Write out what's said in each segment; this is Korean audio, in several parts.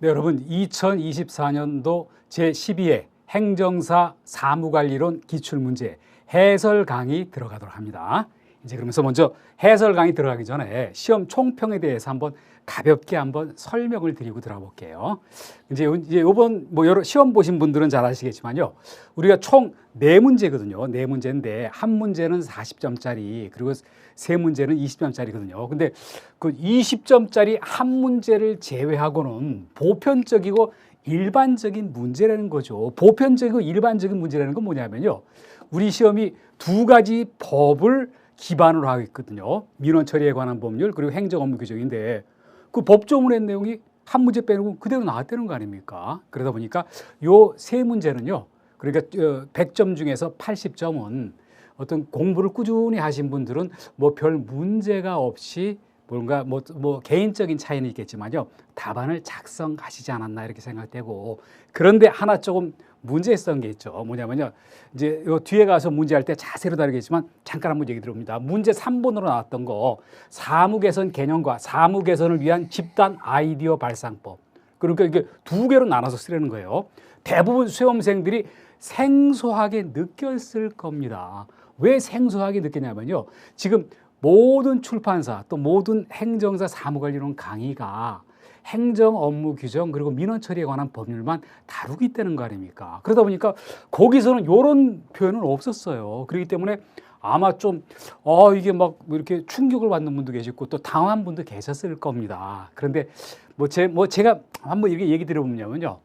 네, 여러분 2024년도 제12회 행정사 사무관리론 기출문제 해설 강의 들어가도록 합니다. 이제 그러면서 먼저 해설 강의 들어가기 전에 시험 총평에 대해서 가볍게 설명을 드리고 들어가 볼게요. 이제 이번 여러 시험 보신 분들은 잘 아시겠지만요. 우리가 총 4문제거든요. 4문제인데 한 문제는 40점짜리 그리고 세 문제는 20점짜리거든요. 근데 그 20점짜리 한 문제를 제외하고는 보편적이고 일반적인 문제라는 거죠. 보편적이고 일반적인 문제라는 건 뭐냐면요. 우리 시험이 두 가지 법을 기반으로 하고 있거든요. 민원 처리에 관한 법률 그리고 행정 업무 규정인데 그 법조문의 내용이 한 문제 빼놓고 그대로 나왔다는 거 아닙니까? 그러다 보니까 요 세 문제는요. 그러니까 100점 중에서 80점은 어떤 공부를 꾸준히 하신 분들은 별 문제가 없이 뭔가 개인적인 차이는 있겠지만요. 답안을 작성하시지 않았나 이렇게 생각되고 그런데 하나 조금 문제였던 게 있죠. 뭐냐면요. 이제 요 뒤에 가서 문제할 때 자세로 다루겠지만 잠깐 한번 얘기 들어봅니다. 문제 3번으로 나왔던 거 사무 개선 개념과 사무 개선을 위한 집단 아이디어 발상법. 그러니까 이게 두 개로 나눠서 쓰려는 거예요. 대부분 수험생들이 생소하게 느꼈을 겁니다. 왜 생소하게 느꼈냐면요. 지금 모든 출판사 또 모든 행정사 사무관리론 강의가 행정 업무 규정 그리고 민원 처리에 관한 법률만 다루고 있다는 거 아닙니까? 그러다 보니까 거기서는 이런 표현은 없었어요. 그렇기 때문에 아마 좀 이게 이렇게 충격을 받는 분도 계시고 또 당황한 분도 계셨을 겁니다. 그런데 제가 한번 이렇게 얘기 드려보면요.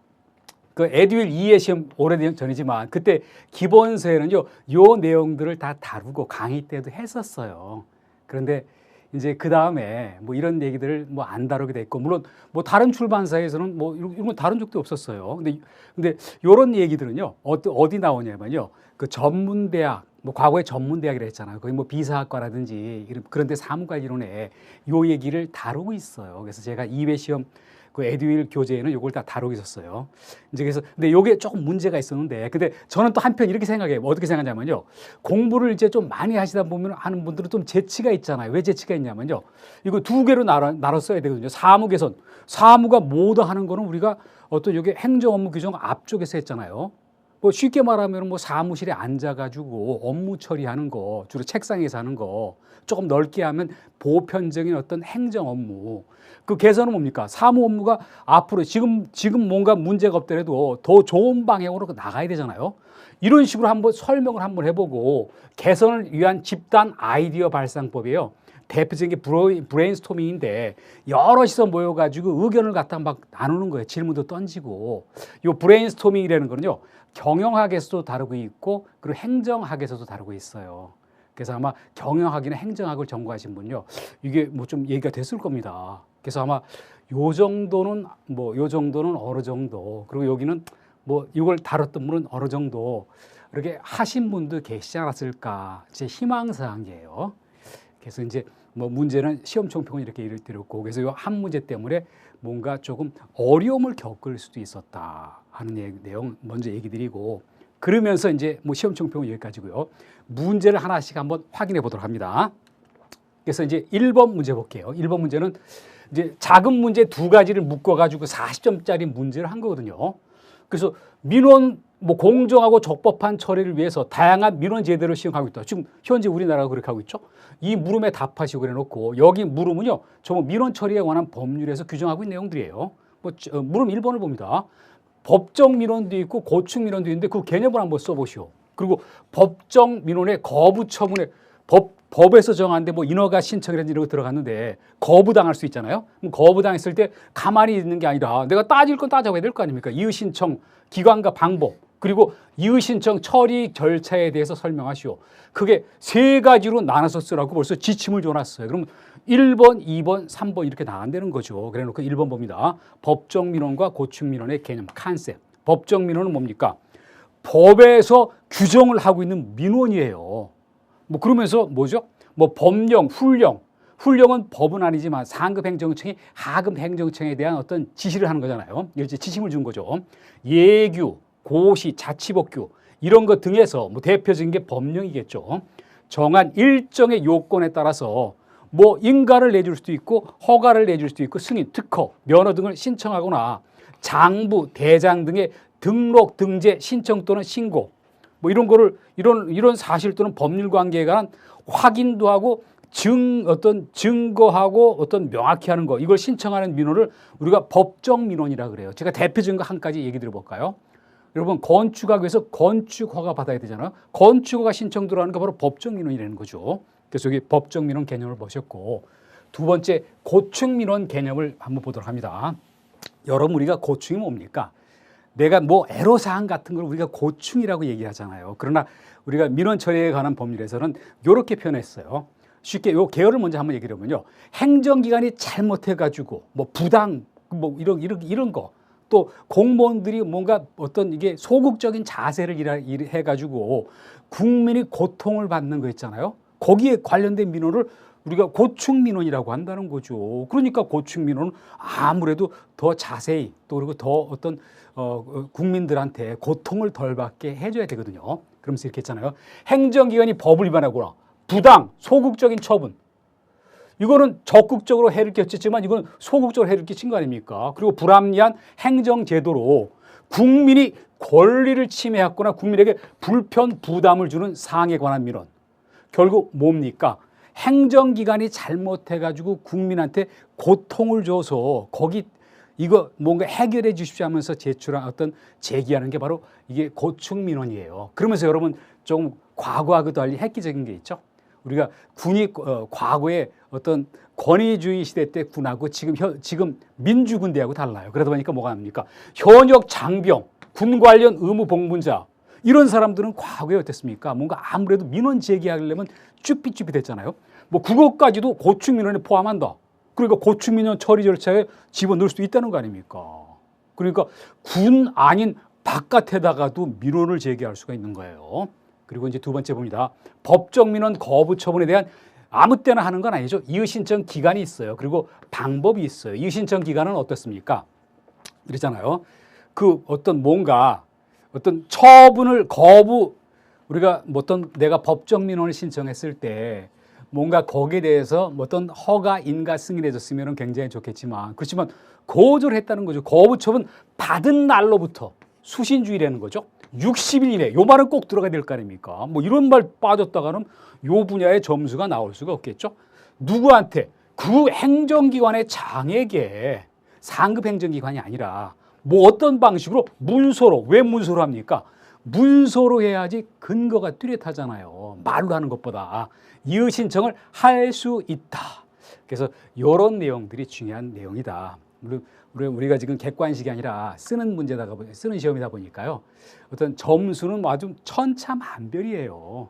그 에듀윌 2회 시험 오래전 전이지만 그때 기본서에는요. 요 내용들을 다 다루고 강의 때도 했었어요. 그런데 이제 그 다음에 이런 얘기들을 안 다루게 됐고 물론 다른 출판사에서는 이런 거 다룬 적도 없었어요. 근데 요런 얘기들은요. 어디 나오냐면요. 그 전문대학 과거에 전문대학이라 했잖아요. 거기 비사학과라든지 그런 데 사무관리론에 요 얘기를 다루고 있어요. 그래서 제가 2회 시험 그 에듀윌 교재에는 요걸 다 다루고 있었어요. 이제 그래서 근데 요게 조금 문제가 있었는데 근데 저는 또 한편 이렇게 생각해요. 어떻게 생각하냐면요. 공부를 이제 좀 많이 하시다 보면 하는 분들은 좀 재치가 있잖아요. 왜 재치가 있냐면요. 이거 두 개로 나눠 써야 되거든요. 사무 개선. 사무가 뭐다 하는 거는 우리가 어떤 요게 행정 업무 규정 앞쪽에서 했잖아요. 쉽게 말하면 사무실에 앉아가지고 업무 처리하는 거, 주로 책상에서 하는 거, 조금 넓게 하면 보편적인 어떤 행정 업무. 그 개선은 뭡니까? 사무 업무가 앞으로 지금 뭔가 문제가 없더라도 더 좋은 방향으로 나가야 되잖아요. 이런 식으로 한번 설명을 해보고 개선을 위한 집단 아이디어 발상법이에요. 대표적인 게 브레인스토밍인데 여럿이서 모여가지고 의견을 갖다 나누는 거예요. 질문도 던지고. 이 브레인스토밍이라는 거는요. 경영학에서도 다루고 있고 그리고 행정학에서도 다루고 있어요. 그래서 아마 경영학이나 행정학을 전공하신 분요. 이게 좀 얘기가 됐을 겁니다. 그래서 아마 요 정도는 어느 정도 그리고 여기는 이걸 다뤘던 분은 어느 정도 이렇게 하신 분도 계시지 않았을까 제 희망사항이에요. 그래서 이제 문제는 시험 총평은 이렇게 예를 들었고 그래서 이 한 문제 때문에 뭔가 조금 어려움을 겪을 수도 있었다 하는 내용 먼저 얘기 드리고 그러면서 이제 시험 총평은 여기까지고요. 문제를 하나씩 한번 확인해 보도록 합니다. 그래서 이제 1번 문제 볼게요. 1번 문제는 이제 작은 문제 두 가지를 묶어 가지고 40점짜리 문제를 한 거거든요. 그래서 민원 공정하고 적법한 처리를 위해서 다양한 민원 제도를 시행하고 있다. 지금 현재 우리나라가 그렇게 하고 있죠. 이 물음에 답하시고 그래 놓고 여기 물음은요. 정말 민원 처리에 관한 법률에서 규정하고 있는 내용들이에요. 물음 1번을 봅니다. 법정 민원도 있고 고충 민원도 있는데 그 개념을 한번 써보시오. 그리고 법정 민원의 거부 처분에 법에서 정하는데 인허가 신청이라든지 이런 거 들어갔는데 거부당할 수 있잖아요. 그럼 거부당했을 때 가만히 있는 게 아니라 내가 따질 건 따져봐야 될 거 아닙니까? 이의 신청 기관과 방법 그리고 이의 신청 처리 절차에 대해서 설명하시오. 그게 세 가지로 나눠서 쓰라고 벌써 지침을 줘놨어요. 그럼 1번, 2번, 3번 이렇게 나간다는 거죠. 그래 놓고 1번 봅니다. 법정 민원과 고충 민원의 개념, 컨셉. 법정 민원은 뭡니까? 법에서 규정을 하고 있는 민원이에요. 그러면서 뭐죠? 법령, 훈령은 법은 아니지만 상급 행정청이 하급 행정청에 대한 어떤 지시를 하는 거잖아요. 이렇게 지침을 준 거죠. 예규, 고시, 자치법규 이런 것 등에서 대표적인 게 법령이겠죠. 정한 일정의 요건에 따라서 뭐 인가를 내줄 수도 있고 허가를 내줄 수도 있고 승인, 특허, 면허 등을 신청하거나 장부, 대장 등의 등록, 등재, 신청 또는 신고 뭐 이런 거를 이런 사실 또는 법률 관계에 관한 확인도 하고 어떤 증거하고 어떤 명확히 하는 거 이걸 신청하는 민원을 우리가 법정 민원이라 그래요. 제가 대표적인 거 한 가지 얘기 드려볼까요? 여러분 건축하기 위해서 건축 허가 받아야 되잖아요. 건축 허가 신청 들어가는 거 바로 법정 민원이라는 거죠. 그래서 여기 법정 민원 개념을 보셨고 두 번째 고충 민원 개념을 한번 보도록 합니다. 여러분 우리가 고충이 뭡니까? 내가 뭐 애로사항 같은 걸 우리가 고충이라고 얘기하잖아요. 그러나 우리가 민원 처리에 관한 법률에서는 이렇게 표현했어요. 쉽게 요 계열을 먼저 한번 얘기해 보면요. 행정기관이 잘못해가지고 뭐 부당 뭐 이런 거 또 공무원들이 뭔가 어떤 이게 소극적인 자세를 해가지고 국민이 고통을 받는 거 있잖아요. 거기에 관련된 민원을 우리가 고충 민원이라고 한다는 거죠. 그러니까 고충 민원은 아무래도 더 자세히 또 그리고 더 어떤 국민들한테 고통을 덜 받게 해줘야 되거든요. 그러면서 이렇게 했잖아요. 행정기관이 법을 위반하거나 부당, 소극적인 처분. 이거는 적극적으로 해를 끼쳤지만 이건 소극적으로 해를 끼친 거 아닙니까? 그리고 불합리한 행정제도로 국민이 권리를 침해했거나 국민에게 불편, 부담을 주는 사항에 관한 민원. 결국 뭡니까? 행정기관이 잘못해가지고 국민한테 고통을 줘서 거기 이거 뭔가 해결해 주십시오 하면서 제출한 어떤 제기하는 게 바로 이게 고충 민원이에요. 그러면서 여러분 좀 과거하고 달리 획기적인 게 있죠. 우리가 군이 과거에 어떤 권위주의 시대 때 군하고 지금 민주군대하고 달라요. 그러다 보니까 뭐가 납니까? 현역 장병, 군 관련 의무 복무자 이런 사람들은 과거에 어땠습니까? 뭔가 아무래도 민원 제기하려면 쭈삣쭈삣했잖아요. 뭐 그것까지도 고충 민원에 포함한다. 그러니까 고충 민원 처리 절차에 집어넣을 수도 있다는 거 아닙니까? 그러니까 군 아닌 바깥에다가도 민원을 제기할 수가 있는 거예요. 그리고 이제 두 번째 봅니다. 법정 민원 거부 처분에 대한 아무 때나 하는 건 아니죠. 이의 신청 기간이 있어요. 그리고 방법이 있어요. 이의 신청 기간은 어떻습니까? 이러잖아요. 그 어떤 뭔가 어떤 처분을 우리가 어떤 내가 법정 민원을 신청했을 때 뭔가 거기에 대해서 어떤 허가, 인가 승인해 줬으면 굉장히 좋겠지만 그렇지만 거절했다는 거죠. 거부 처분 받은 날로부터 수신주의라는 거죠. 60일 이내 요 말은 꼭 들어가야 될 거 아닙니까? 뭐 이런 말 빠졌다가는 요 분야의 점수가 나올 수가 없겠죠. 누구한테? 그 행정기관의 장에게 상급 행정기관이 아니라 뭐 어떤 방식으로 문서로 왜 문서로 합니까? 문서로 해야지 근거가 뚜렷하잖아요. 말로 하는 것보다 이의 신청을 할 수 있다. 그래서 이런 내용들이 중요한 내용이다. 물론 우리가 지금 객관식이 아니라 쓰는 시험이다 보니까요. 어떤 점수는 아주 천차만별이에요.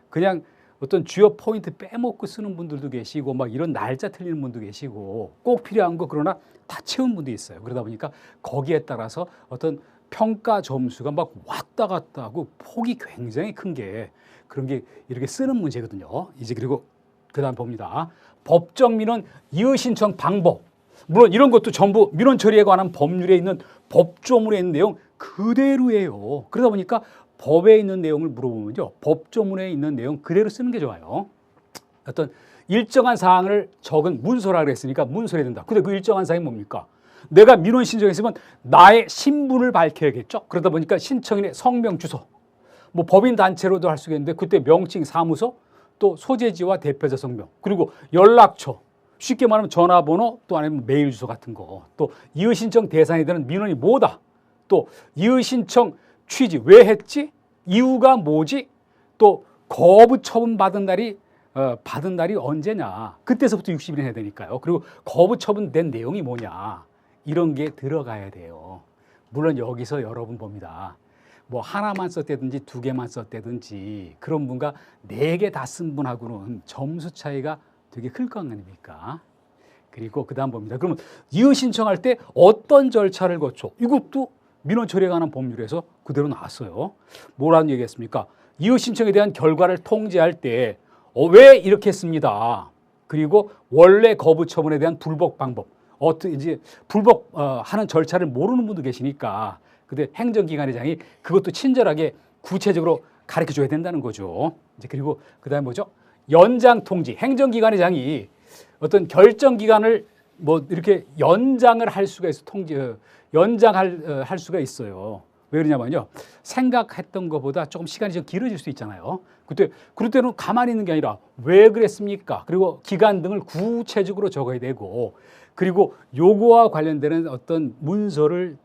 그냥 어떤 주요 포인트 빼먹고 쓰는 분들도 계시고 막 이런 날짜 틀리는 분도 계시고 꼭 필요한 거 그러나 다 채운 분도 있어요. 그러다 보니까 거기에 따라서 어떤 평가 점수가 막 왔다 갔다 하고 폭이 굉장히 큰 게 그런 게 이렇게 쓰는 문제거든요. 이제 그리고 그다음 봅니다. 법정 민원 이의 신청 방법. 물론 이런 것도 전부 민원 처리에 관한 법률에 있는 법조문에 있는 내용 그대로예요. 그러다 보니까 법에 있는 내용을 물어보면요. 법조문에 있는 내용 그대로 쓰는 게 좋아요. 어떤 일정한 사항을 적은 문서라 그랬으니까 문서를 해야 된다. 근데 그 일정한 사항이 뭡니까? 내가 민원 신청했으면 나의 신분을 밝혀야겠죠. 그러다 보니까 신청인의 성명, 주소, 뭐 법인 단체로도 할 수 있겠는데 그때 명칭, 사무소, 또 소재지와 대표자 성명, 그리고 연락처, 쉽게 말하면 전화번호 또 아니면 메일 주소 같은 거, 또 이의 신청 대상이 되는 민원이 뭐다, 또 이의 신청 취지 왜 했지, 이유가 뭐지, 또 거부 처분 받은 날이 언제냐, 그때서부터 60일이 해야 되니까요. 그리고 거부 처분된 내용이 뭐냐, 이런 게 들어가야 돼요. 물론 여기서 여러분 봅니다. 뭐 하나만 썼다든지 두 개만 썼다든지 그런 분과 네 개 다 쓴 분하고는 점수 차이가 되게 클 거 아닙니까? 그리고 그 다음 봅니다. 그러면 이의 신청할 때 어떤 절차를 거쳐? 이것도 민원 처리에 관한 법률에서 그대로 나왔어요. 뭐라는 얘기했습니까? 이의 신청에 대한 결과를 통지할 때 왜 이렇게 했습니다. 그리고 원래 거부 처분에 대한 불복 방법. 어떻게 이제 불복 하는 절차를 모르는 분도 계시니까 근데 행정기관의장이 그것도 친절하게 구체적으로 가르쳐 줘야 된다는 거죠. 이제 그리고 그다음에 뭐죠? 연장 통지. 행정기관의장이 어떤 결정 기간을 뭐 이렇게 연장을 할 수가 있어 할 수가 있어요. 왜 그러냐면요. 생각했던 것보다 조금 시간이 좀 길어질 수 있잖아요. 그럴 때는 가만히 있는 게 아니라 왜 그랬습니까? 그리고 기간 등을 구체적으로 적어야 되고 그리고 요거와 관련되는 어떤 문서를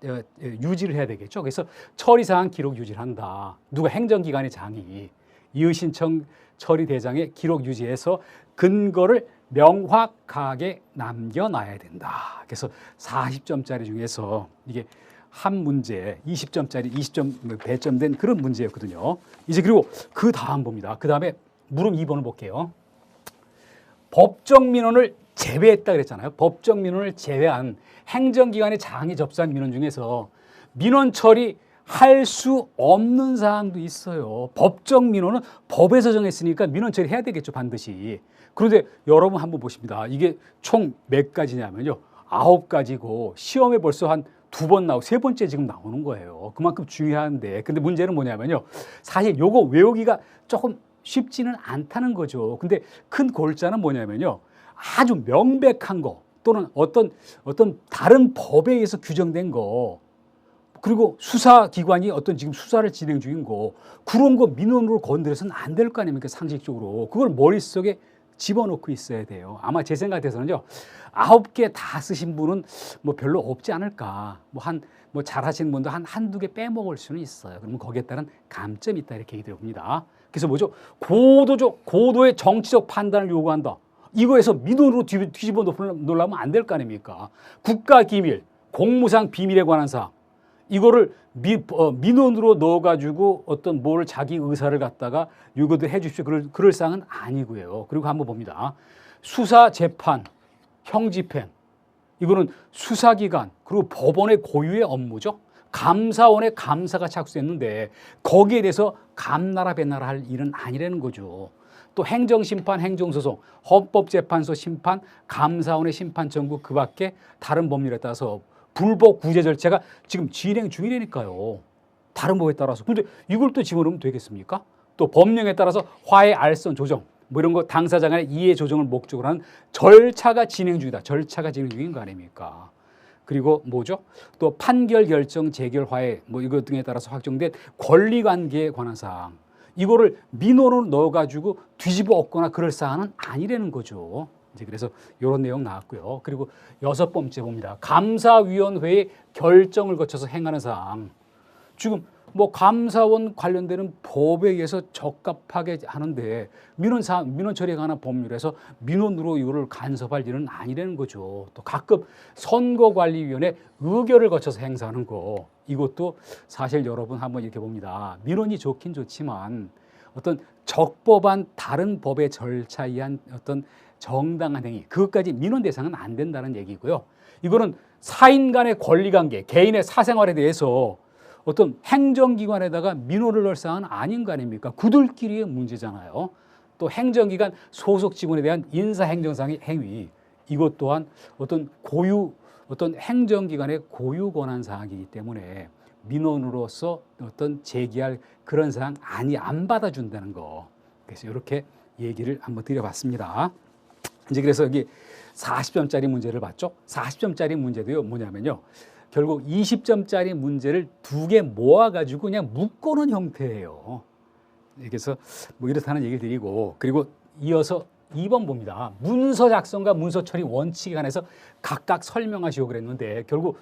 유지를 해야 되겠죠. 그래서 처리사항 기록 유지를 한다. 누가 행정기관의 장이 이의신청 처리대장의 기록 유지해서 근거를 명확하게 남겨놔야 된다. 그래서 40점짜리 중에서 이게 한 문제 20점짜리 20점 배점된 그런 문제였거든요. 이제 그리고 그 다음 봅니다. 그 다음에 물음 2번을 볼게요. 법정 민원을 제외했다 그랬잖아요. 법정 민원을 제외한 행정기관의 장이 접수한 민원 중에서 민원 처리할 수 없는 사항도 있어요. 법정 민원은 법에서 정했으니까 민원 처리해야 되겠죠, 반드시. 그런데 여러분 한번 보십니다. 이게 총 몇 가지냐면요. 9가지고 시험에 벌써 한 2번 나오고 3번째 지금 나오는 거예요. 그만큼 중요한데. 근데 문제는 뭐냐면요. 사실 요거 외우기가 조금 쉽지는 않다는 거죠. 근데 큰 골자는 뭐냐면요. 아주 명백한 거 또는 어떤 다른 법에 의해서 규정된 거 그리고 수사기관이 어떤 지금 수사를 진행 중인 거 그런 거 민원으로 건드려서는 안 될 거 아닙니까? 상식적으로. 그걸 머릿속에 집어넣고 있어야 돼요. 아마 제 생각에서는요. 9개 다 쓰신 분은 뭐 별로 없지 않을까. 뭐 잘하시는 분도 한두 개 빼먹을 수는 있어요. 그러면 거기에 따른 감점이 있다 이렇게 얘기 들어봅니다. 그래서 뭐죠? 고도의 정치적 판단을 요구한다. 이거에서 민원으로 뒤집어 놓으려면 안 될 거 아닙니까? 국가기밀, 공무상 비밀에 관한 사항. 이거를 민원으로 넣어가지고 어떤 뭘 자기 의사를 갖다가 요구들 해 주십시오. 그럴 사항은 아니고요. 그리고 한번 봅니다. 수사, 재판, 형집행. 이거는 수사기관 그리고 법원의 고유의 업무죠. 감사원의 감사가 착수했는데 거기에 대해서 감나라 배나라 할 일은 아니라는 거죠. 또 행정심판, 행정소송, 헌법재판소 심판, 감사원의 심판 청구 그 밖에 다른 법률에 따라서 불법 구제 절차가 지금 진행 중이라니까요. 다른 법에 따라서. 근데 이걸 또 집어넣으면 되겠습니까? 또 법령에 따라서 화해 알선 조정 뭐 이런 거 당사자 간의 이해 조정을 목적으로 하는 절차가 진행 중이다. 절차가 진행 중인 거 아닙니까? 그리고 뭐죠? 또 판결 결정 재결 화해 뭐 이것 등에 따라서 확정된 권리관계에 관한 사항. 이거를 민원으로 넣어가지고 뒤집어 엎거나 그럴 사안은 아니라는 거죠. 이제 그래서 이런 내용 나왔고요. 그리고 6번째 봅니다. 감사위원회의 결정을 거쳐서 행하는 사항. 지금 뭐 감사원 관련되는 법에 의해서 적합하게 하는데 민원 처리에 관한 법률에서 민원으로 이거를 간섭할 일은 아니라는 거죠. 또 가끔 선거관리위원회 의결을 거쳐서 행사하는 거 이것도 사실 여러분 한번 이렇게 봅니다. 민원이 좋긴 좋지만 어떤 적법한 다른 법의 절차에 의한 어떤 정당한 행위 그것까지 민원 대상은 안 된다는 얘기고요. 이거는 사인 간의 권리관계 개인의 사생활에 대해서 어떤 행정기관에다가 민원을 넣을 사항은 아닌 거 아닙니까? 그들끼리의 문제잖아요. 또 행정기관 소속 직원에 대한 인사행정상의 행위 이것 또한 어떤 행정기관의 고유 권한 사항이기 때문에 민원으로서 어떤 제기할 그런 사항 안 받아준다는 거. 그래서 이렇게 얘기를 한번 드려봤습니다. 이제 그래서 여기 40점짜리 문제를 봤죠. 40점짜리 문제도요 뭐냐면요. 결국 20점짜리 문제를 2개 모아가지고 그냥 묶어놓은 형태예요. 그래서 뭐 이렇다는 얘기를 드리고 그리고 이어서 2번 봅니다. 문서 작성과 문서 처리 원칙에 관해서 각각 설명하시오 그랬는데 결국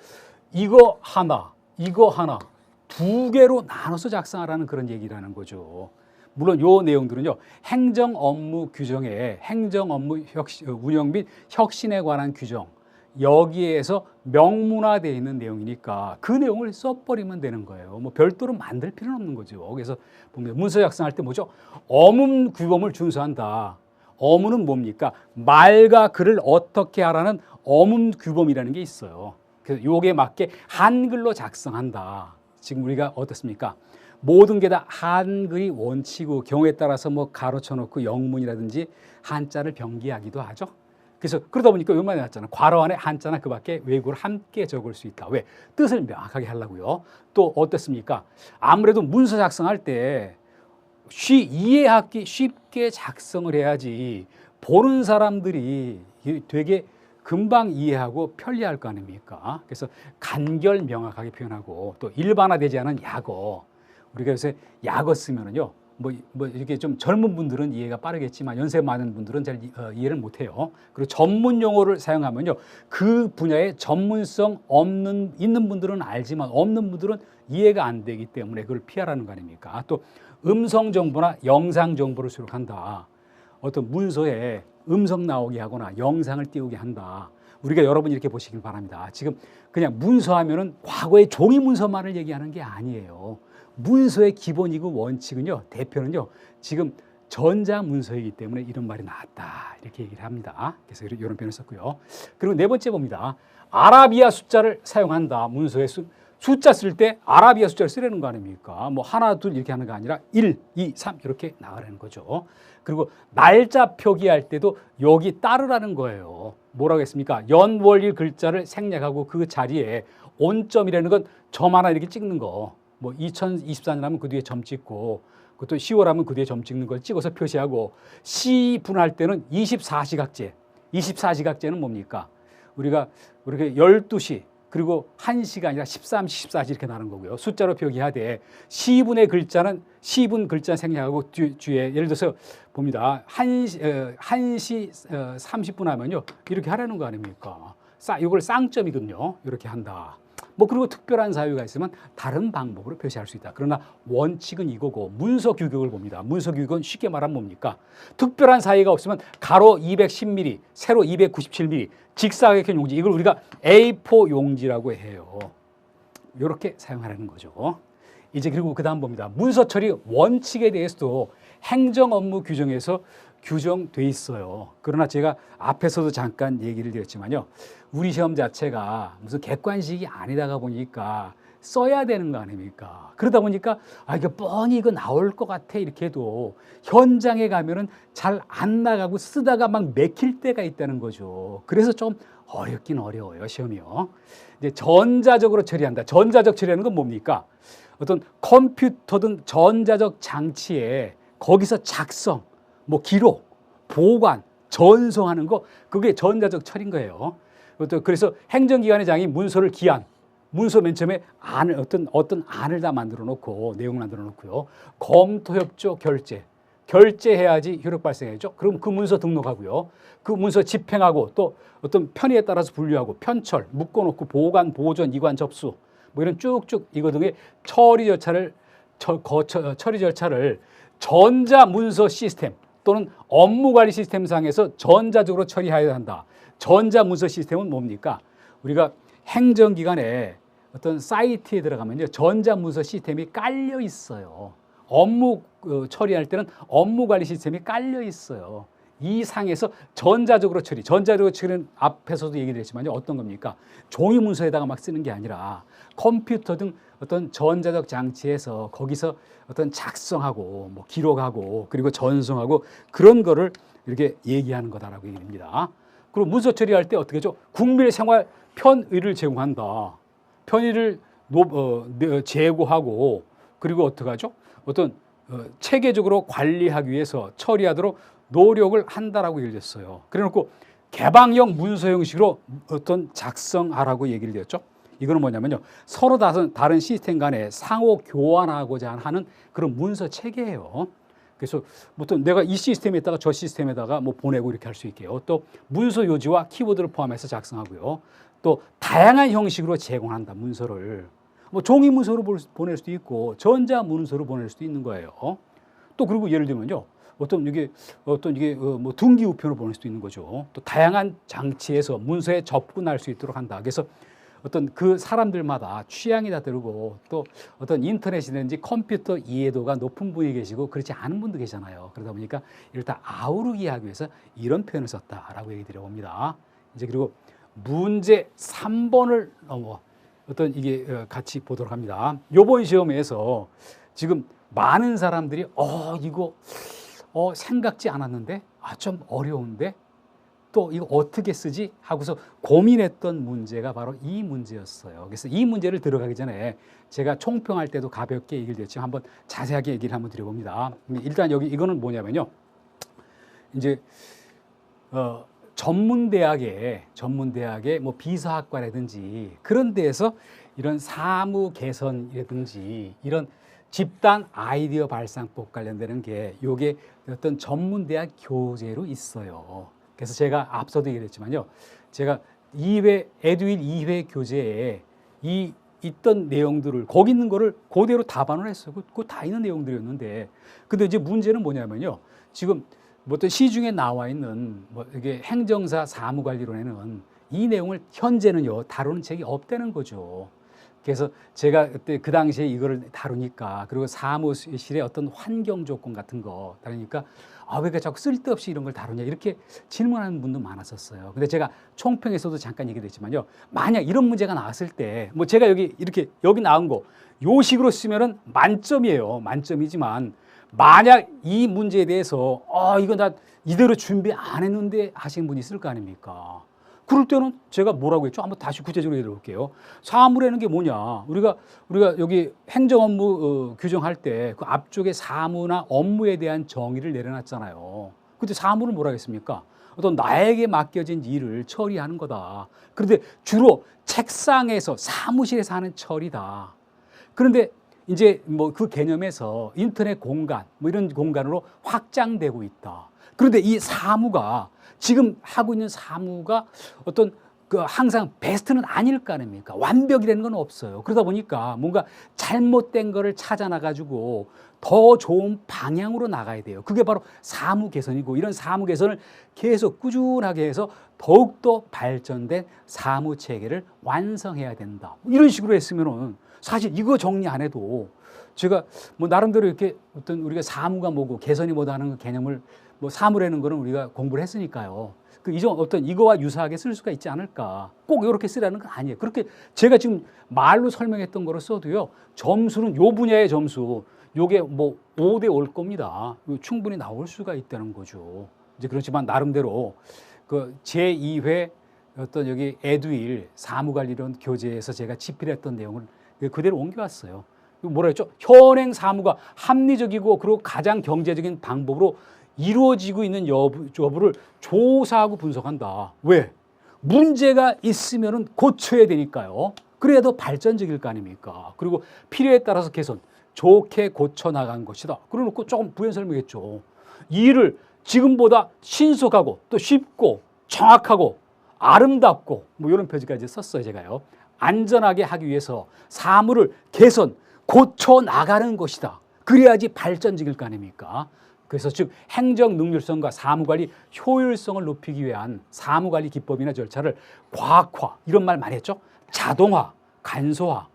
이거 하나 2개로 나눠서 작성하라는 그런 얘기라는 거죠. 물론 요 내용들은요. 행정 업무 규정에 행정 업무 운영 및 혁신에 관한 규정 여기에서 명문화되어 있는 내용이니까 그 내용을 써버리면 되는 거예요. 뭐 별도로 만들 필요는 없는 거죠. 그래서 보면 문서 작성할 때 뭐죠? 어문 규범을 준수한다. 어문은 뭡니까? 말과 글을 어떻게 하라는 어문 규범이라는 게 있어요. 그래서 요게 맞게 한글로 작성한다. 지금 우리가 어떻습니까? 모든 게 다 한글이 원칙이고 경우에 따라서 뭐 가로쳐 놓고 영문이라든지 한자를 병기하기도 하죠. 그래서 그러다 보니까 요만 해놨잖아. 괄호 안에 한자나 그 밖에 외국어를 함께 적을 수 있다. 왜? 뜻을 명확하게 하려고요. 또 어떻습니까? 아무래도 문서 작성할 때 이해하기 쉽게 작성을 해야지 보는 사람들이 되게 금방 이해하고 편리할 거 아닙니까? 그래서 간결 명확하게 표현하고 또 일반화되지 않은 약어. 우리가 요새 약어 쓰면은요. 뭐 이렇게 좀 젊은 분들은 이해가 빠르겠지만 연세 많은 분들은 잘 이해를 못해요. 그리고 전문 용어를 사용하면요, 그 분야에 전문성 있는 분들은 알지만 없는 분들은 이해가 안 되기 때문에 그걸 피하라는 거 아닙니까? 또 음성 정보나 영상 정보를 수록한다. 어떤 문서에 음성 나오게 하거나 영상을 띄우게 한다. 우리가 여러분 이렇게 보시길 바랍니다. 지금 그냥 문서하면은 과거의 종이 문서만을 얘기하는 게 아니에요. 문서의 기본이고 원칙은요, 대표는요, 지금 전자문서이기 때문에 이런 말이 나왔다. 이렇게 얘기를 합니다. 그래서 이런 표현을 썼고요. 그리고 네 번째 봅니다. 아라비아 숫자를 사용한다. 문서에 숫자 쓸 때 아라비아 숫자를 쓰라는 거 아닙니까? 뭐 하나, 둘 이렇게 하는 거 아니라 1, 2, 3 이렇게 나가라는 거죠. 그리고 날짜 표기할 때도 여기 따르라는 거예요. 뭐라고 했습니까? 연월일 글자를 생략하고 그 자리에 온점이라는 건 점 하나 이렇게 찍는 거. 뭐 2024년 하면 그 뒤에 점 찍고, 그것도 10월 하면 그 뒤에 점 찍는 걸 찍어서 표시하고, 시분할 때는 24시각제. 24시각제는 뭡니까? 우리가 12시, 그리고 1시가 아니라 13시, 14시 이렇게 나는 거고요. 숫자로 표기하되, 시분의 글자는, 시분 글자 생략하고 뒤에, 예를 들어서 봅니다. 1시 30분 하면요, 이렇게 하라는 거 아닙니까? 이걸 쌍점이거든요. 이렇게 한다. 뭐 그리고 특별한 사유가 있으면 다른 방법으로 표시할 수 있다. 그러나 원칙은 이거고, 문서 규격을 봅니다. 문서 규격은 쉽게 말하면 뭡니까? 특별한 사유가 없으면 가로 210mm, 세로 297mm, 직사각형 용지, 이걸 우리가 A4 용지라고 해요. 이렇게 사용하라는 거죠. 이제 그리고 그 다음 봅니다. 문서 처리 원칙에 대해서도 행정 업무 규정에서 규정돼 있어요. 그러나 제가 앞에서도 잠깐 얘기를 드렸지만요, 우리 시험 자체가 무슨 객관식이 아니다가 보니까 써야 되는 거 아닙니까? 그러다 보니까 이거 뻔히 이거 나올 것 같아 이렇게 해도 현장에 가면은 잘 안 나가고 쓰다가 막 맥힐 때가 있다는 거죠. 그래서 좀 어렵긴 어려워요, 시험이요. 이제 전자적으로 처리한다. 전자적 처리하는 건 뭡니까? 어떤 컴퓨터든 전자적 장치에 거기서 작성, 뭐 기록, 보관, 전송하는 거, 그게 전자적 처리인 거예요. 그래서 행정기관의 장이 문서를 기한, 문서 맨 처음에 어떤 안을 다 만들어 놓고, 내용을 만들어 놓고요. 검토협조 결제. 결제해야지 효력 발생하죠. 그럼 그 문서 등록하고요. 그 문서 집행하고 또 어떤 편의에 따라서 분류하고 편철, 묶어놓고 보관, 보존, 이관, 접수, 뭐 이런 쭉쭉 이거 등의 처리 절차를 전자문서 시스템 또는 업무관리 시스템상에서 전자적으로 처리해야 한다. 전자문서 시스템은 뭡니까? 우리가 행정기관에 어떤 사이트에 들어가면요, 전자문서 시스템이 깔려 있어요. 업무 처리할 때는 업무관리 시스템이 깔려 있어요. 이 상에서 전자적으로 처리는 앞에서도 얘기를 했지만요, 어떤 겁니까? 종이 문서에다가 막 쓰는 게 아니라 컴퓨터 등 어떤 전자적 장치에서 거기서 어떤 작성하고 뭐 기록하고 그리고 전송하고 그런 거를 이렇게 얘기하는 거다라고 얘기합니다. 그리고 문서 처리할 때 어떻게 하죠? 국민의 생활 편의를 제공한다. 편의를 제고하고 그리고 어떻게 하죠? 어떤 체계적으로 관리하기 위해서 처리하도록 노력을 한다라고 얘기를 했어요. 그래놓고 개방형 문서 형식으로 어떤 작성하라고 얘기를 드렸죠. 이거는 뭐냐면요, 서로 다른 시스템 간에 상호 교환하고자 하는 그런 문서 체계예요. 그래서 보통 내가 이 시스템에다가 저 시스템에다가 뭐 보내고 이렇게 할 수 있게요. 또 문서 요지와 키워드를 포함해서 작성하고요. 또 다양한 형식으로 제공한다, 문서를. 뭐 종이 문서로 보낼 수도 있고 전자 문서로 보낼 수도 있는 거예요. 또 그리고 예를 들면요, 어떤 이게 뭐 등기 우편으로 보낼 수도 있는 거죠. 또 다양한 장치에서 문서에 접근할 수 있도록 한다. 그래서 어떤 그 사람들마다 취향이 다 다르고 또 어떤 인터넷이든지 컴퓨터 이해도가 높은 분이 계시고 그렇지 않은 분도 계시잖아요. 그러다 보니까 이를 다 아우르게 하기 위해서 이런 표현을 썼다라고 얘기 드려봅니다. 이제 그리고 문제 3번을 어떤 이게 같이 보도록 합니다. 요번 시험에서 지금 많은 사람들이 이거 생각지 않았는데 좀 어려운데 또 이거 어떻게 쓰지 하고서 고민했던 문제가 바로 이 문제였어요. 그래서 이 문제를 들어가기 전에 제가 총평할 때도 가볍게 얘기를 드렸지만 한번 자세하게 얘기를 한번 드려봅니다. 일단 이거는 뭐냐면요, 이제 전문대학에 뭐 비서학과라든지 그런 데에서 이런 사무 개선이라든지 이런 집단 아이디어 발상법 관련되는 게 요게 어떤 전문대학 교재로 있어요. 그래서 제가 앞서도 얘기했지만요. 제가 에듀윌 2회 교재에 이 있던 내용들을 거기 있는 거를 그대로 답안을 했어요. 그거 다 있는 내용들이었는데 근데 이제 문제는 뭐냐면요. 지금 뭐 어떤 시중에 나와 있는 뭐 이게 행정사 사무관리론에는 이 내용을 현재는요 다루는 책이 없다는 거죠. 그래서 제가 그때 그 당시에 이거를 다루니까 그리고 사무실의 어떤 환경 조건 같은 거 다루니까 왜 이렇게 자꾸 쓸데없이 이런 걸 다루냐 이렇게 질문하는 분도 많았었어요. 근데 제가 총평에서도 잠깐 얘기했지만요. 만약 이런 문제가 나왔을 때 뭐 제가 여기 나온 거 요 식으로 쓰면은 만점이에요. 만점이지만 만약 이 문제에 대해서 이거 나 이대로 준비 안 했는데 하시는 분이 있을 거 아닙니까? 그럴 때는 제가 뭐라고 했죠? 한번 다시 구체적으로 얘기해 볼게요. 사무라는 게 뭐냐? 우리가 여기 행정 업무 규정할 때 그 앞쪽에 사무나 업무에 대한 정의를 내려놨잖아요. 근데 사무는 뭐라 했습니까? 어떤 나에게 맡겨진 일을 처리하는 거다. 그런데 주로 책상에서 사무실에서 하는 처리다. 그런데 이제 뭐 그 개념에서 인터넷 공간 뭐 이런 공간으로 확장되고 있다. 그런데 이 사무가 지금 하고 있는 사무가 어떤 항상 베스트는 아닐 거 아닙니까? 완벽이라는 건 없어요. 그러다 보니까 뭔가 잘못된 거를 찾아나가지고 더 좋은 방향으로 나가야 돼요. 그게 바로 사무 개선이고 이런 사무 개선을 계속 꾸준하게 해서 더욱더 발전된 사무 체계를 완성해야 된다. 이런 식으로 했으면은 사실 이거 정리 안 해도 제가 뭐 나름대로 이렇게 어떤 우리가 사무가 뭐고 개선이 뭐다 하는 개념을 뭐 사무라는 거는 우리가 공부를 했으니까요. 어떤 이거와 유사하게 쓸 수가 있지 않을까. 꼭 이렇게 쓰라는 건 아니에요. 그렇게 제가 지금 말로 설명했던 거로 써도요. 점수는 요 분야의 점수, 요게 뭐 5대 올 겁니다. 충분히 나올 수가 있다는 거죠. 이제 그렇지만 나름대로 그 제2회 어떤 여기 에듀윌 사무관리론 교재에서 제가 집필했던 내용을 그대로 옮겨왔어요. 뭐라 했죠? 현행 사무가 합리적이고 그리고 가장 경제적인 방법으로 이루어지고 있는 여부를 조사하고 분석한다. 왜? 문제가 있으면 고쳐야 되니까요. 그래야 더 발전적일 거 아닙니까? 그리고 필요에 따라서 개선, 좋게 고쳐나간 것이다. 그래놓고 조금 부연 설명했죠. 이 일을 지금보다 신속하고 또 쉽고 정확하고 아름답고 뭐 이런 표지까지 썼어요. 제가요. 안전하게 하기 위해서 사무를 개선, 고쳐나가는 것이다. 그래야지 발전적일 거 아닙니까? 그래서 즉 행정 능률성과 사무관리 효율성을 높이기 위한 사무관리 기법이나 절차를 과학화 이런 말 많이 했죠. 자동화, 간소화,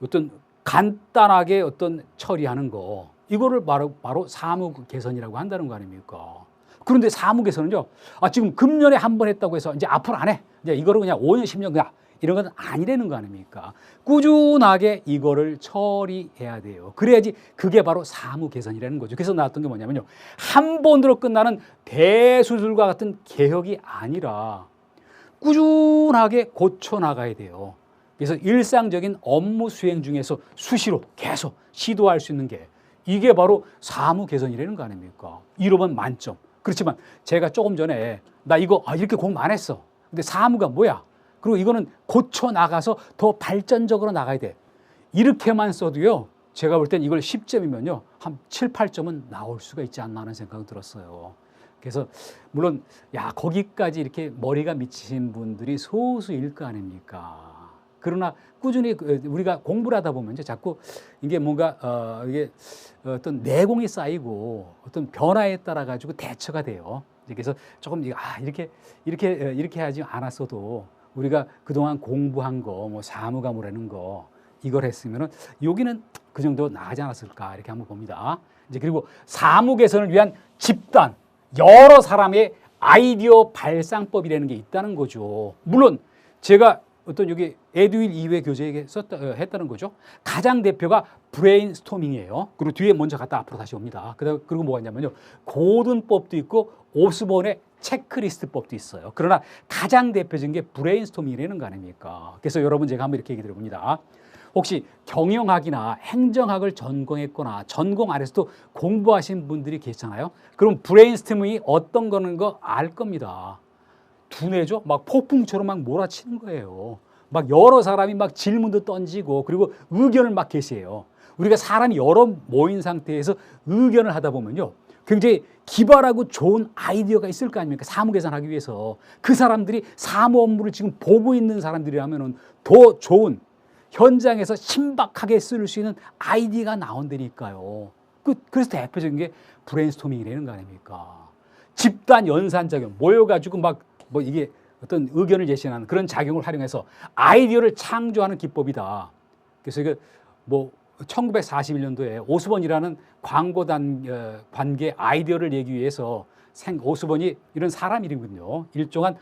어떤 간단하게 어떤 처리하는 거 이거를 바로 사무 개선이라고 한다는 거 아닙니까? 그런데 사무 개선은요. 지금 금년에 한 번 했다고 해서 이제 앞으로 안 해. 이제 이거를 그냥 5년, 10년 그냥 이런 건 아니라는 거 아닙니까? 꾸준하게 이거를 처리해야 돼요. 그래야지 그게 바로 사무 개선이라는 거죠. 그래서 나왔던 게 뭐냐면요. 한 번으로 끝나는 대수술과 같은 개혁이 아니라 꾸준하게 고쳐나가야 돼요. 그래서 일상적인 업무 수행 중에서 수시로 계속 시도할 수 있는 게 이게 바로 사무 개선이라는 거 아닙니까? 1호번 만점. 그렇지만 제가 조금 전에 나 이거 이렇게 공부 안 했어. 근데 사무가 뭐야? 그리고 이거는 고쳐 나가서 더 발전적으로 나가야 돼. 이렇게만 써도요. 제가 볼 땐 이걸 10점이면요. 한 7, 8점은 나올 수가 있지 않나 하는 생각이 들었어요. 그래서 물론 거기까지 이렇게 머리가 미치신 분들이 소수일 거 아닙니까? 그러나 꾸준히 우리가 공부를 하다 보면 자꾸 이게 뭔가 이게 어떤 내공이 쌓이고 어떤 변화에 따라 가지고 대처가 돼요. 그래서 조금 이렇게 하지 않았어도 우리가 그동안 공부한 거, 뭐 사무과목이라는 거 이걸 했으면은 여기는 그 정도 나가지 않았을까 이렇게 한번 봅니다. 이제 그리고 사무 개선을 위한 집단 여러 사람의 아이디어 발상법이라는 게 있다는 거죠. 물론 제가 어떤 여기 에듀윌 2회 교재에 했다는 거죠. 가장 대표가 브레인스토밍이에요. 그리고 뒤에 먼저 갔다 앞으로 다시 옵니다. 그리고 뭐가 있냐면요. 고든법도 있고 오스본의 체크리스트법도 있어요. 그러나 가장 대표적인 게 브레인스토밍이라는 거 아닙니까? 그래서 여러분 제가 한번 이렇게 얘기 드려봅니다. 혹시 경영학이나 행정학을 전공했거나 전공 안에서도 공부하신 분들이 계시잖아요. 그럼 브레인스토밍이 어떤 거는 거 알 겁니다. 두뇌죠. 막 폭풍처럼 막 몰아치는 거예요. 막 여러 사람이 막 질문도 던지고 그리고 의견을 막 게시해요. 우리가 사람이 여러 모인 상태에서 의견을 하다 보면요. 굉장히 기발하고 좋은 아이디어가 있을 거 아닙니까? 사무 계산하기 위해서. 그 사람들이 사무 업무를 지금 보고 있는 사람들이라면 더 좋은 현장에서 신박하게 쓸 수 있는 아이디어가 나온다니까요. 그래서 대표적인 게 브레인스토밍이라는 거 아닙니까? 집단 연산작용 모여가지고 막 뭐 이게 어떤 의견을 제시하는 그런 작용을 활용해서 아이디어를 창조하는 기법이다. 그래서 이게 뭐 1941년도에 오스본이라는 광고 관계 아이디어를 내기 위해서 오스본이 이런 사람 이름이거든요. 일종한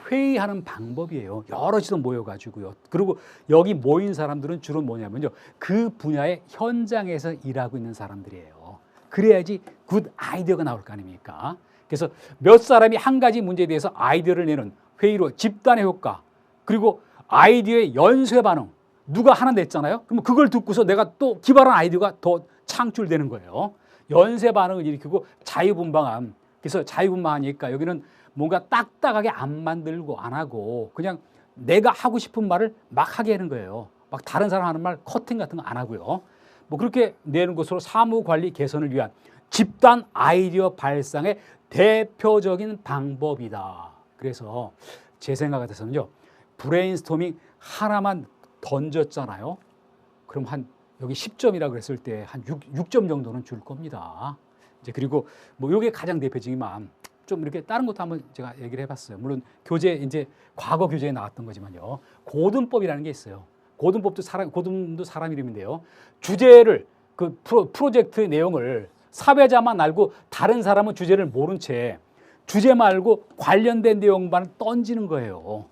회의하는 방법이에요. 여럿이서 모여가지고요. 그리고 여기 모인 사람들은 주로 뭐냐면요. 그 분야의 현장에서 일하고 있는 사람들이에요. 그래야지 굿 아이디어가 나올 거 아닙니까? 그래서 몇 사람이 한 가지 문제에 대해서 아이디어를 내는 회의로 집단의 효과, 그리고 아이디어의 연쇄 반응, 누가 하나 냈잖아요. 그러면 그걸 듣고서 내가 또 기발한 아이디어가 더 창출되는 거예요. 연쇄 반응을 일으키고 자유분방함. 그래서 자유분방하니까 여기는 뭔가 딱딱하게 안 만들고 안 하고 그냥 내가 하고 싶은 말을 막 하게 하는 거예요. 막 다른 사람 하는 말 커팅 같은 거 안 하고요. 뭐 그렇게 내는 것으로 사무 관리 개선을 위한 집단 아이디어 발상의 대표적인 방법이다. 그래서 제 생각 같아서는요. 브레인스토밍 하나만 던졌잖아요. 그럼 한 여기 10점이라 그랬을 때 한 6점 정도는 줄 겁니다. 이제 그리고 뭐 요게 가장 대표적이지만 좀 이렇게 다른 것도 한번 제가 얘기를 해봤어요. 물론 교재 이제 과거 교재에 나왔던 거지만요. 고등법이라는 게 있어요. 고등법도 고등도 사람 이름인데요. 주제를 그 프로젝트 내용을 사회자만 알고 다른 사람은 주제를 모른 채 주제 말고 관련된 내용만 던지는 거예요.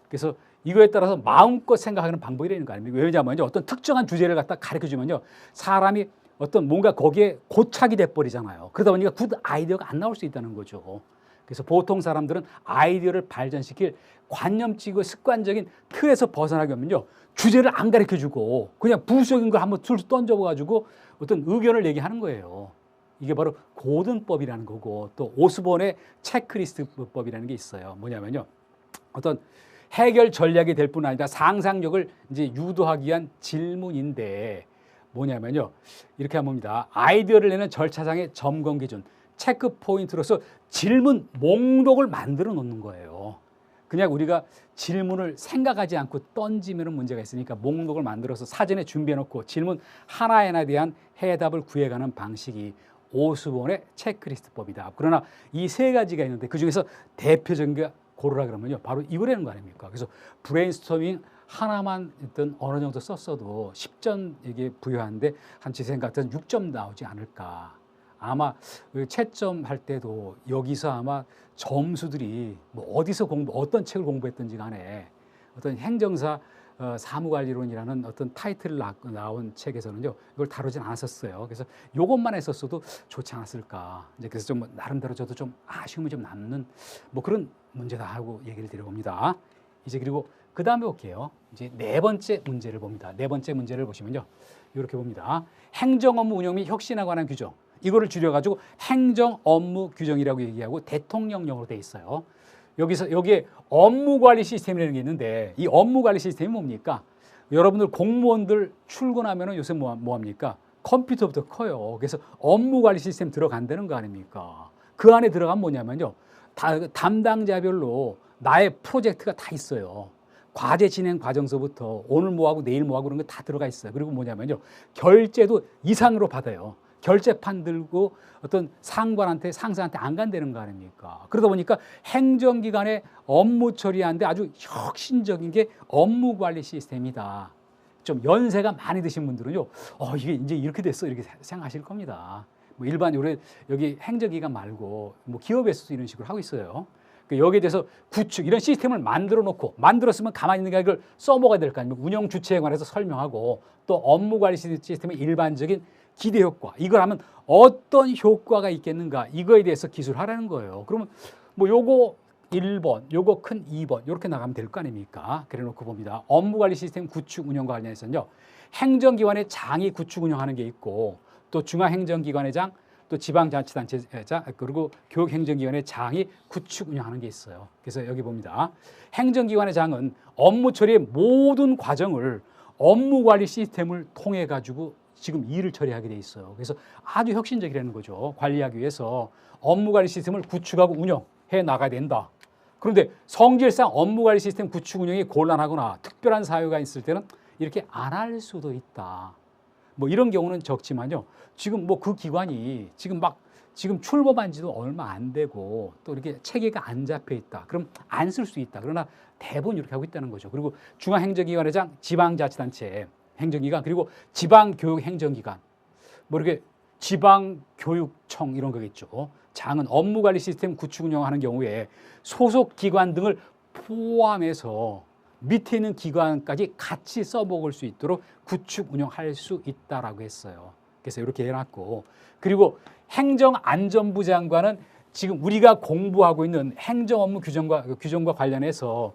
그래서 이거에 따라서 마음껏 생각하는 방법이라는 거 아닙니까? 왜냐하면 어떤 특정한 주제를 갖다 가르쳐주면요. 사람이 어떤 뭔가 거기에 고착이 돼버리잖아요. 그러다 보니까 굿 아이디어가 안 나올 수 있다는 거죠. 그래서 보통 사람들은 아이디어를 발전시킬 관념적이고 습관적인 틀에서 벗어나게 하면요. 주제를 안 가르쳐주고 그냥 부수적인 걸 한번 툴 던져가지고 어떤 의견을 얘기하는 거예요. 이게 바로 고든법이라는 거고 또 오스본의 체크리스트법이라는 게 있어요. 뭐냐면요. 어떤 해결 전략이 될 뿐 아니라 상상력을 이제 유도하기 위한 질문인데 뭐냐면요. 이렇게 합니다. 아이디어를 내는 절차상의 점검 기준, 체크 포인트로서 질문 목록을 만들어 놓는 거예요. 그냥 우리가 질문을 생각하지 않고 던지면 문제가 있으니까 목록을 만들어서 사전에 준비해 놓고 질문 하나하나에 대한 해답을 구해가는 방식이 오스본의 체크리스트법이다. 그러나 이 세 가지가 있는데 그중에서 대표적인 게 고르라 그러면요. 바로 이거라는 거 아닙니까? 그래서 브레인스토밍 하나만 일단 어느 정도 썼어도 10점 이게 부여하는데 한 제 생각 같은 6점 나오지 않을까. 아마 채점 할 때도 여기서 아마 점수들이 뭐 어디서 어떤 책을 공부했든지 간에 어떤 행정사 사무관리론이라는 어떤 타이틀을 나온 책에서는요, 이걸 다루진 않았었어요. 그래서 이것만 했었어도 좋지 않았을까. 이제 그래서 좀 나름대로 저도 좀 아쉬움이 좀 남는 뭐 그런 문제다 하고 얘기를 드려봅니다. 이제 그리고 그 다음에 볼게요. 이제 네 번째 문제를 봅니다. 네 번째 문제를 보시면요, 이렇게 봅니다. 행정 업무 운영 및 혁신에 관한 규정. 이거를 줄여가지고 행정 업무 규정이라고 얘기하고 대통령령으로 돼 있어요. 여기에 업무관리 시스템이라는 게 있는데 이 업무관리 시스템이 뭡니까? 여러분들 공무원들 출근하면 요새 뭐 합니까? 컴퓨터부터 커요. 그래서 업무관리 시스템 들어간다는 거 아닙니까? 그 안에 들어가면 뭐냐면요. 담당자별로 나의 프로젝트가 다 있어요. 과제 진행 과정서부터 오늘 뭐하고 내일 뭐하고 그런 거 다 들어가 있어요. 그리고 뭐냐면요. 결제도 이상으로 받아요. 결제판 들고 어떤 상관한테 상사한테 안 간다는 거 아닙니까? 그러다 보니까 행정기관의 업무 처리하는데 아주 혁신적인 게 업무관리 시스템이다. 좀 연세가 많이 드신 분들은요, 이게 이제 이렇게 됐어 이렇게 생각하실 겁니다. 뭐 일반 여기 행정기관 말고 뭐 기업에서도 이런 식으로 하고 있어요. 여기에 대해서 구축 이런 시스템을 만들었으면 가만히 있는 게 이걸 써먹어야 될 거 아닙니까? 운영 주체에 관해서 설명하고 또 업무관리 시스템의 일반적인 기대 효과, 이걸 하면 어떤 효과가 있겠는가, 이거에 대해서 기술하라는 거예요. 그러면 뭐 요거 1번, 요거 큰 2번 이렇게 나가면 될 거 아닙니까? 그래 놓고 봅니다. 업무관리 시스템 구축 운영과 관련해서는요. 행정기관의 장이 구축 운영하는 게 있고 또 중앙행정기관의 장, 또 지방자치단체장, 그리고 교육행정기관의 장이 구축 운영하는 게 있어요. 그래서 여기 봅니다. 행정기관의 장은 업무 처리의 모든 과정을 업무관리 시스템을 통해 가지고 지금 일을 처리하게 돼 있어요. 그래서 아주 혁신적이라는 거죠. 관리하기 위해서 업무관리 시스템을 구축하고 운영해 나가야 된다. 그런데 성질상 업무관리 시스템 구축 운영이 곤란하거나 특별한 사유가 있을 때는 이렇게 안 할 수도 있다. 뭐 이런 경우는 적지만요. 지금 뭐 그 기관이 지금 출범한 지도 얼마 안 되고 또 이렇게 체계가 안 잡혀 있다. 그럼 안 쓸 수 있다. 그러나 대부분 이렇게 하고 있다는 거죠. 그리고 중앙행정기관의 장, 지방자치단체 행정기관, 그리고 지방교육행정기관, 뭐 이렇게 지방교육청 이런 거겠죠. 장은 업무관리 시스템 구축 운영하는 경우에 소속 기관 등을 포함해서 밑에 있는 기관까지 같이 써먹을 수 있도록 구축 운영할 수 있다라고 했어요. 그래서 이렇게 해놨고, 그리고 행정안전부 장관은 지금 우리가 공부하고 있는 행정업무 규정과 관련해서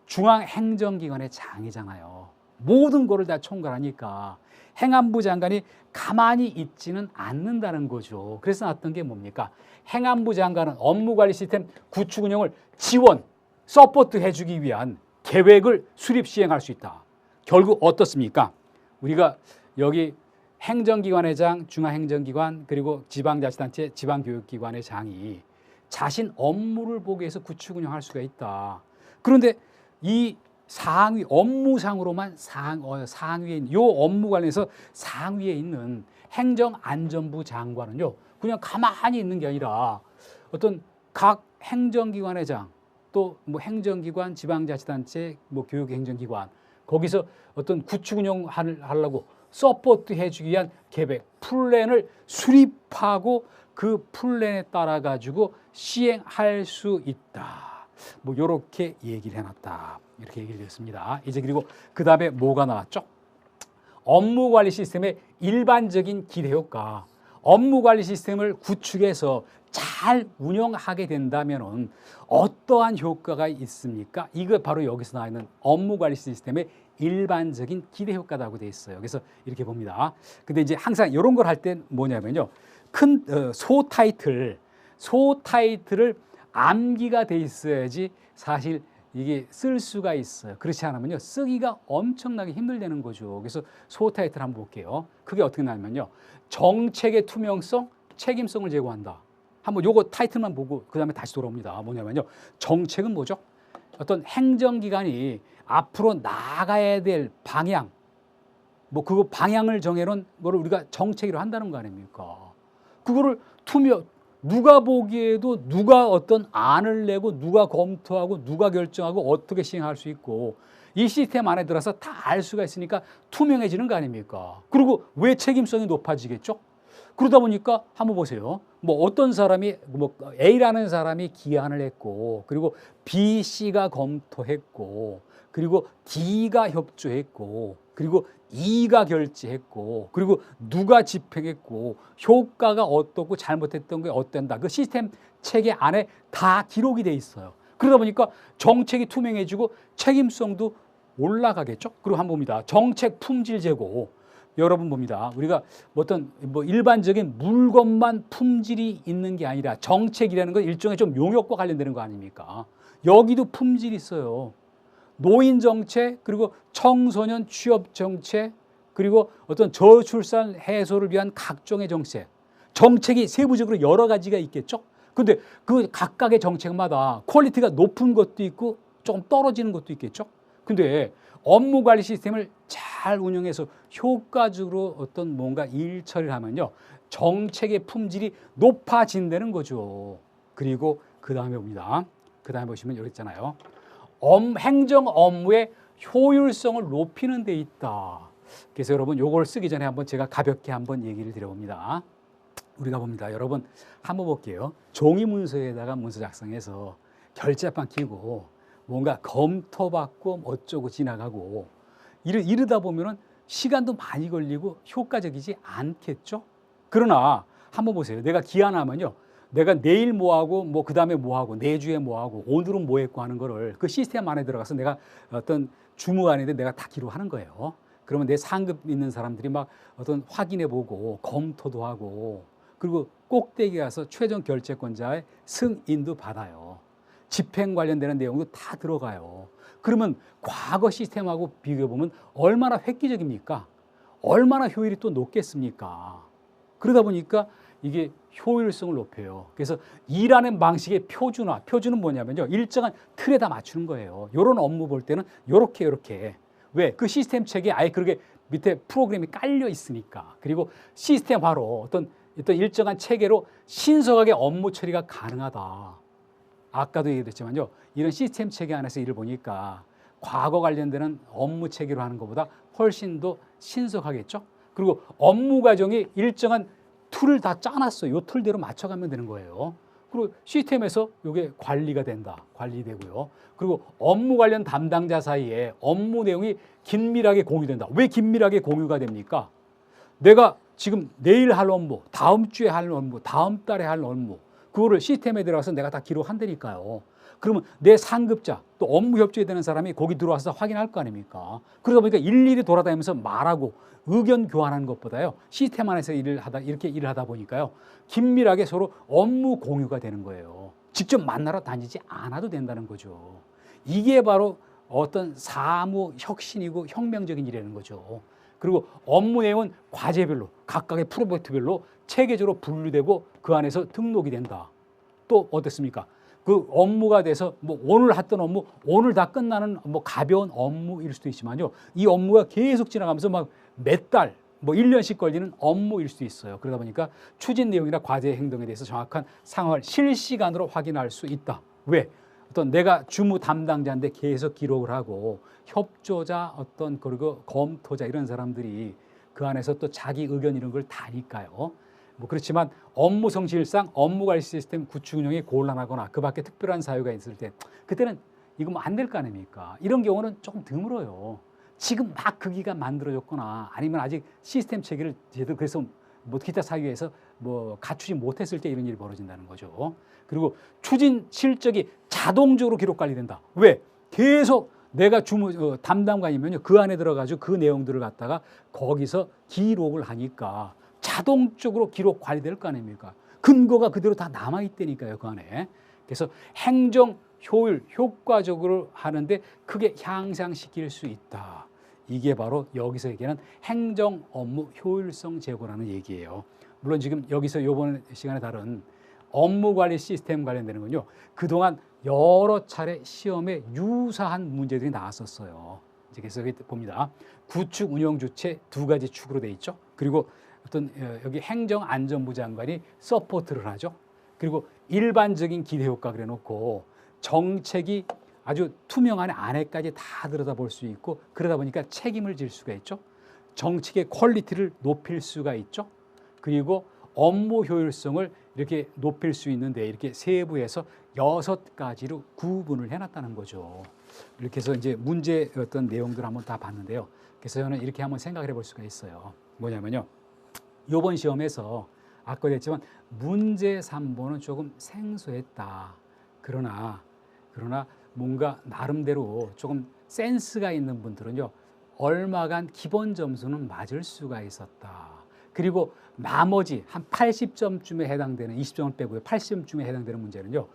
중앙행정기관의 장이잖아요. 모든 거를 다 총괄하니까 행안부 장관이 가만히 있지는 않는다는 거죠. 그래서 나왔던 게 뭡니까? 행안부 장관은 업무관리 시스템 구축 운영을 지원, 서포트 해주기 위한 계획을 수립 시행할 수 있다. 결국 어떻습니까? 우리가 여기 행정기관의 장, 중앙행정기관, 그리고 지방자치단체, 지방교육기관의 장이 자신 업무를 보기 위해서 구축 운영할 수가 있다. 그런데 이 상위 업무상으로만 상위에 있는 요 업무 관련해서 상위에 있는 행정안전부 장관은요 그냥 가만히 있는 게 아니라 어떤 각 행정기관의 장, 또 뭐 행정기관, 지방자치단체, 뭐 교육행정기관 거기서 어떤 구축 운영하려고 서포트 해주기 위한 계획, 플랜을 수립하고 그 플랜에 따라 가지고 시행할 수 있다. 뭐 이렇게 얘기를 해놨다. 이렇게 얘기를 드렸습니다. 이제 그리고 그 다음에 뭐가 나왔죠? 업무관리 시스템의 일반적인 기대 효과. 업무관리 시스템을 구축해서 잘 운영하게 된다면 어떠한 효과가 있습니까? 이거 바로 여기서 나와 있는 업무관리 시스템의 일반적인 기대 효과라고 되어 있어요. 그래서 이렇게 봅니다. 근데 이제 항상 이런 걸 할 때 뭐냐면요. 큰 소 타이틀을 암기가 돼 있어야지 사실 이게 쓸 수가 있어요. 그렇지 않으면요. 쓰기가 엄청나게 힘들다는 거죠. 그래서 소 타이틀 한번 볼게요. 그게 어떻게 나냐면요. 정책의 투명성, 책임성을 제고한다. 한번 요거 타이틀만 보고 그 다음에 다시 돌아옵니다. 뭐냐면요. 정책은 뭐죠? 어떤 행정기관이 앞으로 나가야 될 방향, 뭐 그거 방향을 정해놓은 거를 우리가 정책이라고 한다는 거 아닙니까? 그거를 누가 보기에도 누가 어떤 안을 내고 누가 검토하고 누가 결정하고 어떻게 시행할 수 있고 이 시스템 안에 들어서 다 알 수가 있으니까 투명해지는 거 아닙니까? 그리고 왜 책임성이 높아지겠죠? 그러다 보니까 한번 보세요. 뭐 어떤 사람이 뭐 A라는 사람이 기한을 했고 그리고 B, C가 검토했고 그리고 D가 협조했고 그리고 E가 결제했고 그리고 누가 집행했고 효과가 어떻고 잘못했던 게 어떤다. 그 시스템 체계 안에 다 기록이 돼 있어요. 그러다 보니까 정책이 투명해지고 책임성도 올라가겠죠. 그리고 한번 봅니다. 정책 품질 제고. 여러분 봅니다. 우리가 어떤 일반적인 물건만 품질이 있는 게 아니라 정책이라는 건 일종의 좀 용역과 관련되는 거 아닙니까? 여기도 품질이 있어요. 노인 정책, 그리고 청소년 취업 정책, 그리고 어떤 저출산 해소를 위한 각종의 정책. 정책이 세부적으로 여러 가지가 있겠죠? 근데 그 각각의 정책마다 퀄리티가 높은 것도 있고 조금 떨어지는 것도 있겠죠? 근데 업무 관리 시스템을 잘 운영해서 효과적으로 어떤 뭔가 일 처리를 하면요. 정책의 품질이 높아진다는 거죠. 그리고 그 다음에 봅니다. 그 다음에 보시면 여기 있잖아요. 행정 업무의 효율성을 높이는 데 있다. 그래서 여러분 요걸 쓰기 전에 한번 제가 가볍게 한번 얘기를 드려봅니다. 우리가 봅니다. 여러분 한번 볼게요. 종이 문서에다가 문서 작성해서 결제판 끼고 뭔가 검토받고 어쩌고 지나가고 이러다 보면은 시간도 많이 걸리고 효과적이지 않겠죠? 그러나 한번 보세요. 내가 기한하면요. 내가 내일 뭐 하고 뭐 그다음에 뭐 하고 내주에 뭐 하고 오늘은 뭐 했고 하는 거를 그 시스템 안에 들어가서 내가 어떤 주무관인데 내가 다 기록하는 거예요. 그러면 내 상급 있는 사람들이 막 어떤 확인해 보고 검토도 하고 그리고 꼭대기 가서 최종 결재권자의 승인도 받아요. 집행 관련되는 내용도 다 들어가요. 그러면 과거 시스템하고 비교해 보면 얼마나 획기적입니까? 얼마나 효율이 또 높겠습니까? 그러다 보니까 이게 효율성을 높여요. 그래서 일하는 방식의 표준화. 표준은 뭐냐면요. 일정한 틀에다 맞추는 거예요. 이런 업무 볼 때는 요렇게. 왜? 그 시스템 체계에 아예 그렇게 밑에 프로그램이 깔려 있으니까. 그리고 시스템화로 어떤 일정한 체계로 신속하게 업무 처리가 가능하다. 아까도 얘기했지만요. 이런 시스템 체계 안에서 일을 보니까 과거 관련되는 업무 체계로 하는 것보다 훨씬 더 신속하겠죠. 그리고 업무 과정이 일정한 툴을 다 짜놨어요. 이 툴대로 맞춰가면 되는 거예요. 그리고 시스템에서 이게 관리가 된다. 관리되고요. 그리고 업무 관련 담당자 사이에 업무 내용이 긴밀하게 공유된다. 왜 긴밀하게 공유가 됩니까? 내가 지금 내일 할 업무, 다음 주에 할 업무, 다음 달에 할 업무 그거를 시스템에 들어가서 내가 다 기록한다니까요. 그러면 내 상급자 또 업무 협조해야 되는 사람이 거기 들어와서 확인할 거 아닙니까? 그러다 보니까 일일이 돌아다니면서 말하고 의견 교환하는 것보다요. 시스템 안에서 이렇게 일을 하다 보니까요. 긴밀하게 서로 업무 공유가 되는 거예요. 직접 만나러 다니지 않아도 된다는 거죠. 이게 바로 어떤 사무 혁신이고 혁명적인 일이라는 거죠. 그리고 업무 내용은 과제별로 각각의 프로젝트별로 체계적으로 분류되고 그 안에서 등록이 된다. 또 어떻습니까? 그 업무가 돼서 뭐 오늘 했던 업무 오늘 다 끝나는 뭐 가벼운 업무일 수도 있지만요. 이 업무가 계속 지나가면서 막 몇 달, 뭐 1년씩 걸리는 업무일 수도 있어요. 그러다 보니까 추진 내용이나 과제 행동에 대해서 정확한 상황을 실시간으로 확인할 수 있다. 왜? 어떤 내가 주무 담당자인데 계속 기록을 하고 협조자 그리고 검토자 이런 사람들이 그 안에서 또 자기 의견 이런 걸 다니까요. 뭐 그렇지만 업무 성실상 업무 관리 시스템 구축 운영이 곤란하거나 그 밖에 특별한 사유가 있을 때 그때는 이거 뭐 안 될 거 아닙니까? 이런 경우는 조금 드물어요. 지금 막 그 기가 만들어졌거나 아니면 아직 시스템 체계를 제대로 그래서 뭐 기타 사유에서 뭐 갖추지 못했을 때 이런 일이 벌어진다는 거죠. 그리고 추진 실적이 자동적으로 기록 관리된다. 왜? 계속 내가 담당관이면요. 그 안에 들어가지고 그 내용들을 갖다가 거기서 기록을 하니까 자동적으로 기록 관리될 거 아닙니까? 근거가 그대로 다 남아있다니까요. 그 안에. 그래서 행정 효율, 효과적으로 하는데 크게 향상시킬 수 있다. 이게 바로 여기서 얘기하는 행정 업무 효율성 제고라는 얘기예요. 물론 지금 여기서 이번 시간에 다룬 업무 관리 시스템 관련되는 건요. 그동안 여러 차례 시험에 유사한 문제들이 나왔었어요. 이제 그래서 여기 봅니다. 구축 운영 주체 두 가지 축으로 돼 있죠. 그리고 여기 행정안전부 장관이 서포트를 하죠. 그리고 일반적인 기대 효과 그래 놓고 정책이 아주 투명한 안에까지 다 들여다볼 수 있고 그러다 보니까 책임을 질 수가 있죠. 정책의 퀄리티를 높일 수가 있죠. 그리고 업무 효율성을 이렇게 높일 수 있는데 이렇게 세부해서 6가지로 구분을 해놨다는 거죠. 이렇게 해서 이제 문제 어떤 내용들을 한번 다 봤는데요. 그래서 저는 이렇게 한번 생각을 해볼 수가 있어요. 뭐냐면요. 이번 시험에서 아까 했지만 문제 3번은 조금 생소했다. 그러나 뭔가 나름대로 조금 센스가 있는 분들은요. 얼마간 기본 점수는 맞을 수가 있었다. 그리고 나머지 한 80점쯤에 해당되는 20점을 빼고요. 80점쯤에 해당되는 문제는요.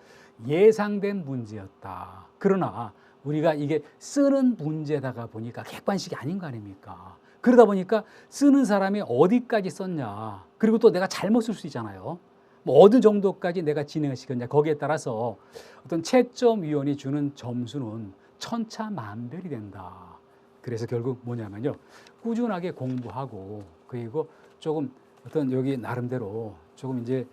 예상된 문제였다. 그러나 우리가 이게 쓰는 문제다가 보니까 객관식이 아닌 거 아닙니까? 그러다 보니까 쓰는 사람이 어디까지 썼냐. 그리고 또 내가 잘못 쓸 수 있잖아요. 뭐 어느 정도까지 내가 진행을 시켰냐. 거기에 따라서 어떤 채점위원이 주는 점수는 천차만별이 된다. 그래서 결국 뭐냐면요. 꾸준하게 공부하고 그리고 조금 여기 나름대로 조금 이제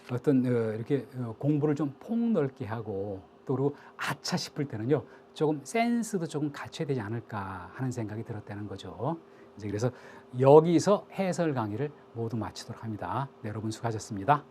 이렇게 공부를 좀 폭넓게 하고 또 그리고 아차 싶을 때는요. 조금 센스도 조금 갖춰야 되지 않을까 하는 생각이 들었다는 거죠. 이제 그래서 여기서 해설 강의를 모두 마치도록 합니다. 네, 여러분 수고하셨습니다.